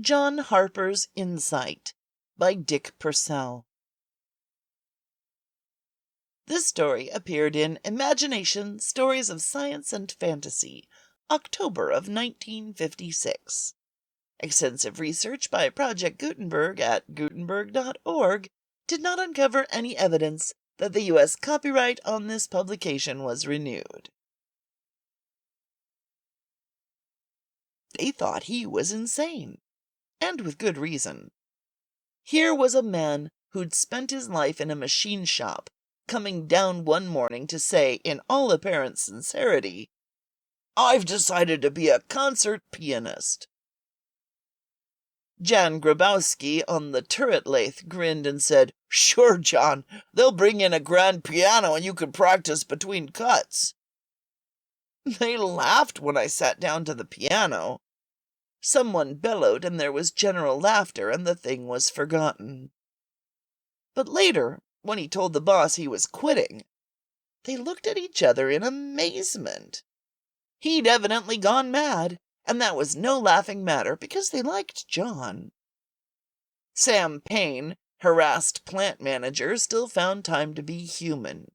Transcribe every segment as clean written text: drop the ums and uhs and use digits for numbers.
John Harper's Insight by Dick Purcell. This story appeared in Imagination Stories of Science and Fantasy, October of 1956. Extensive research by Project Gutenberg at Gutenberg.org did not uncover any evidence that the U.S. copyright on this publication was renewed. They thought he was insane, and with good reason. Here was a man who'd spent his life in a machine shop, coming down one morning to say, in all apparent sincerity, "I've decided to be a concert pianist." Jan Grabowski on the turret lathe grinned and said, "Sure, John, they'll bring in a grand piano and you can practice between cuts." They laughed when I sat down to the piano. Someone bellowed, and there was general laughter, and the thing was forgotten. But later, when he told the boss he was quitting, they looked at each other in amazement. He'd evidently gone mad, and that was no laughing matter, because they liked John. Sam Payne, harassed plant manager, still found time to be human.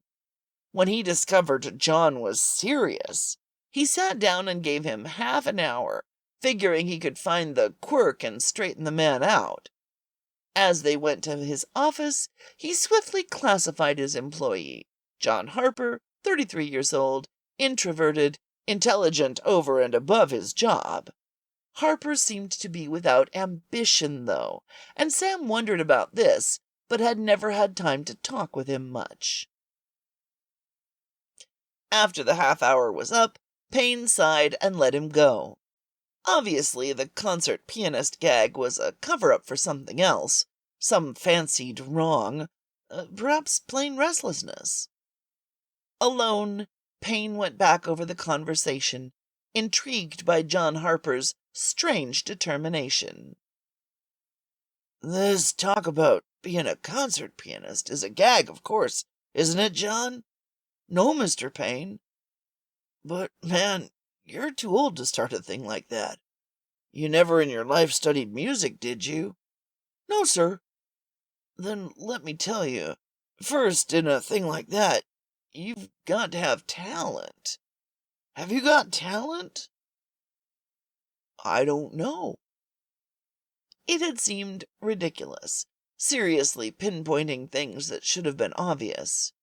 When he discovered John was serious, he sat down and gave him half an hour, figuring he could find the quirk and straighten the man out. As they went to his office, he swiftly classified his employee. John Harper, 33 years old, introverted, intelligent over and above his job. Harper seemed to be without ambition, though, and Sam wondered about this, but had never had time to talk with him much. After the half hour was up, Payne sighed and let him go. Obviously, the concert pianist gag was a cover-up for something else, some fancied wrong, perhaps plain restlessness. Alone, Payne went back over the conversation, intrigued by John Harper's strange determination. "This talk about being a concert pianist is a gag, of course, isn't it, John?" "No, Mr. Payne." "But, man, you're too old to start a thing like that. You never in your life studied music, did you?" "No, sir." "Then let me tell you, first, in a thing like that, you've got to have talent. Have you got talent?" "I don't know." It had seemed ridiculous, seriously pinpointing things that should have been obvious.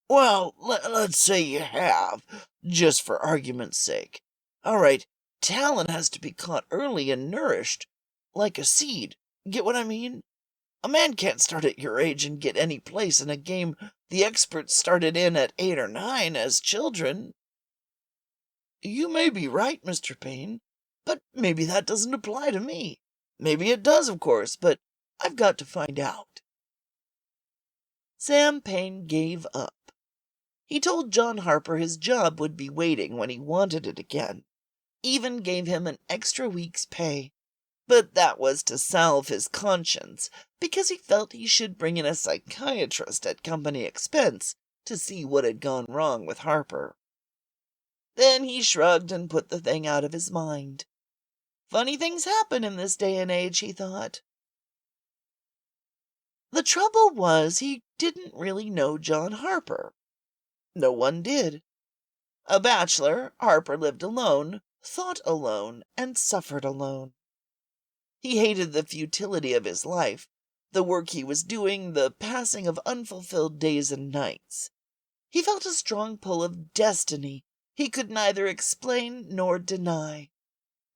"Well, let's say you have, just for argument's sake. All right, talent has to be caught early and nourished, like a seed. Get what I mean? A man can't start at your age and get any place in a game the experts started in at 8 or 9 as children." "You may be right, Mr. Payne, but maybe that doesn't apply to me. Maybe it does, of course, but I've got to find out." Sam Payne gave up. He told John Harper his job would be waiting when he wanted it again, even gave him an extra week's pay. But that was to salve his conscience, because he felt he should bring in a psychiatrist at company expense to see what had gone wrong with Harper. Then he shrugged and put the thing out of his mind. Funny things happen in this day and age, he thought. The trouble was he didn't really know John Harper. No one did. A bachelor, Harper lived alone, thought alone, and suffered alone. He hated the futility of his life, the work he was doing, the passing of unfulfilled days and nights. He felt a strong pull of destiny he could neither explain nor deny,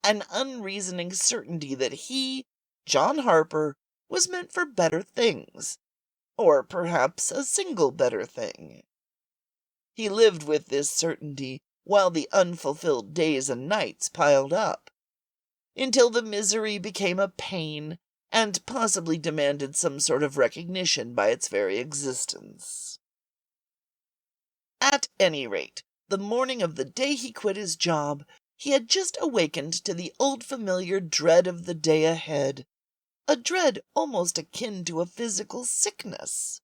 an unreasoning certainty that he, John Harper, was meant for better things, or perhaps a single better thing. He lived with this certainty while the unfulfilled days and nights piled up, until the misery became a pain and possibly demanded some sort of recognition by its very existence. At any rate, the morning of the day he quit his job, he had just awakened to the old familiar dread of the day ahead, a dread almost akin to a physical sickness.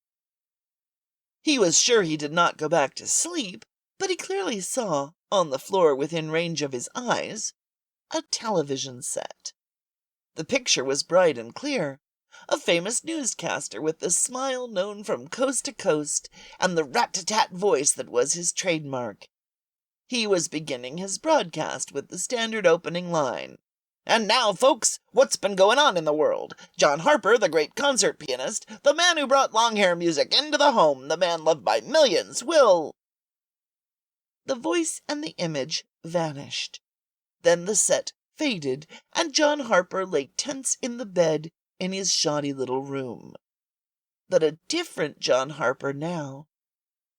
He was sure he did not go back to sleep, but he clearly saw, on the floor within range of his eyes, a television set. The picture was bright and clear. A famous newscaster with the smile known from coast to coast and the rat-tat voice that was his trademark. He was beginning his broadcast with the standard opening line. "And now, folks, what's been going on in the world? John Harper, the great concert pianist, the man who brought long-hair music into the home, the man loved by millions, will—" The voice and the image vanished. Then the set faded, and John Harper lay tense in the bed in his shoddy little room. But a different John Harper now.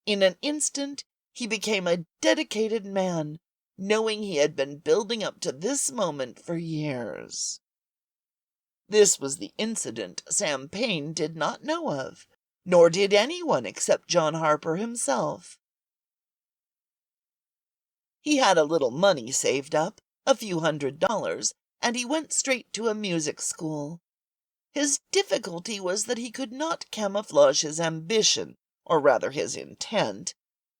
In an instant he became a dedicated man, knowing he had been building up to this moment for years. This was the incident Sam Payne did not know of, nor did anyone except John Harper himself. He had a little money saved up, a few $100s, and he went straight to a music school. His difficulty was that he could not camouflage his ambition, or rather his intent,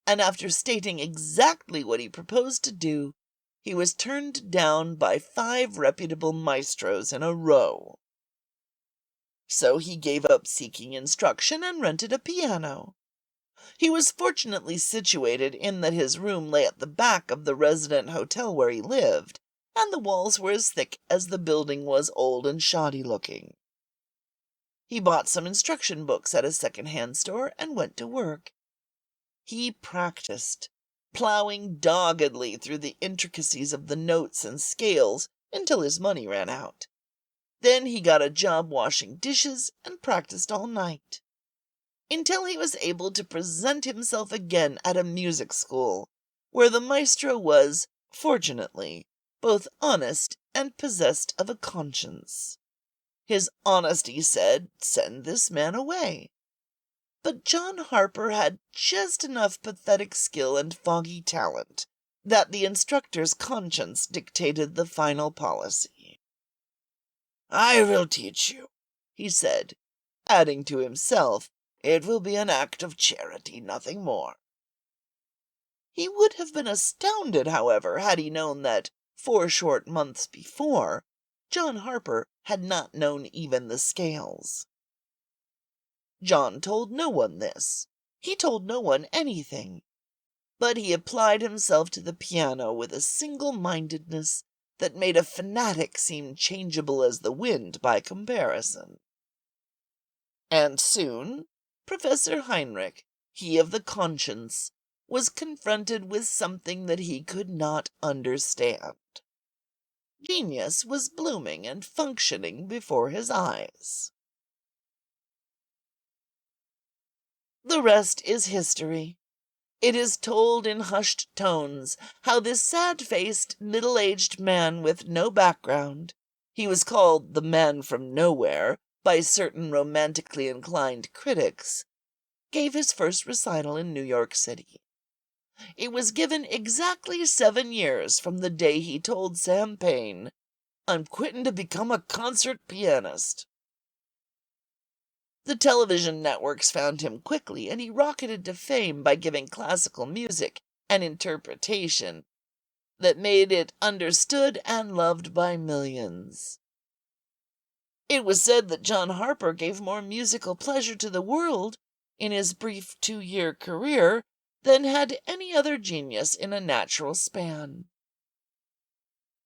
and after stating exactly what he proposed to do, he was turned down by 5 reputable maestros in a row. So he gave up seeking instruction and rented a piano. He was fortunately situated in that his room lay at the back of the resident hotel where he lived, and the walls were as thick as the building was old and shoddy-looking. He bought some instruction books at a second-hand store and went to work. He practiced, plowing doggedly through the intricacies of the notes and scales until his money ran out. Then he got a job washing dishes and practiced all night, until he was able to present himself again at a music school, where the maestro was, fortunately, both honest and possessed of a conscience. His honesty said, "Send this man away." But John Harper had just enough pathetic skill and foggy talent that the instructor's conscience dictated the final policy. "I will teach you," he said, adding to himself, "it will be an act of charity, nothing more." He would have been astounded, however, had he known that, 4 short months before, John Harper had not known even the scales. John told no one this. He told no one anything. But he applied himself to the piano with a single-mindedness that made a fanatic seem changeable as the wind by comparison. And soon Professor Heinrich, he of the conscience, was confronted with something that he could not understand. Genius was blooming and functioning before his eyes. The rest is history. It is told in hushed tones how this sad-faced, middle-aged man with no background, he was called the man from nowhere by certain romantically inclined critics, gave his first recital in New York City. It was given exactly 7 years from the day he told Sam Payne, "I'm quitting to become a concert pianist." The television networks found him quickly, and he rocketed to fame by giving classical music an interpretation that made it understood and loved by millions. It was said that John Harper gave more musical pleasure to the world in his brief 2-year career than had any other genius in a natural span.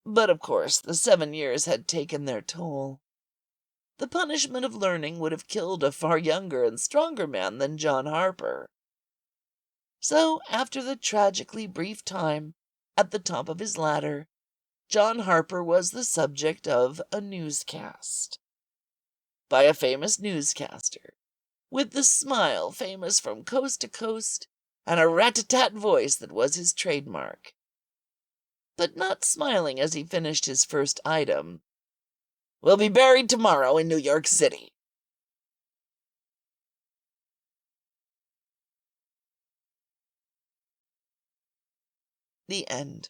But of course the 7 years had taken their toll. The punishment of learning would have killed a far younger and stronger man than John Harper. So, after the tragically brief time at the top of his ladder, John Harper was the subject of a newscast. By a famous newscaster, with the smile famous from coast to coast, and a rat-a-tat voice that was his trademark. But not smiling as he finished his first item, "Will be buried tomorrow in New York City." The end.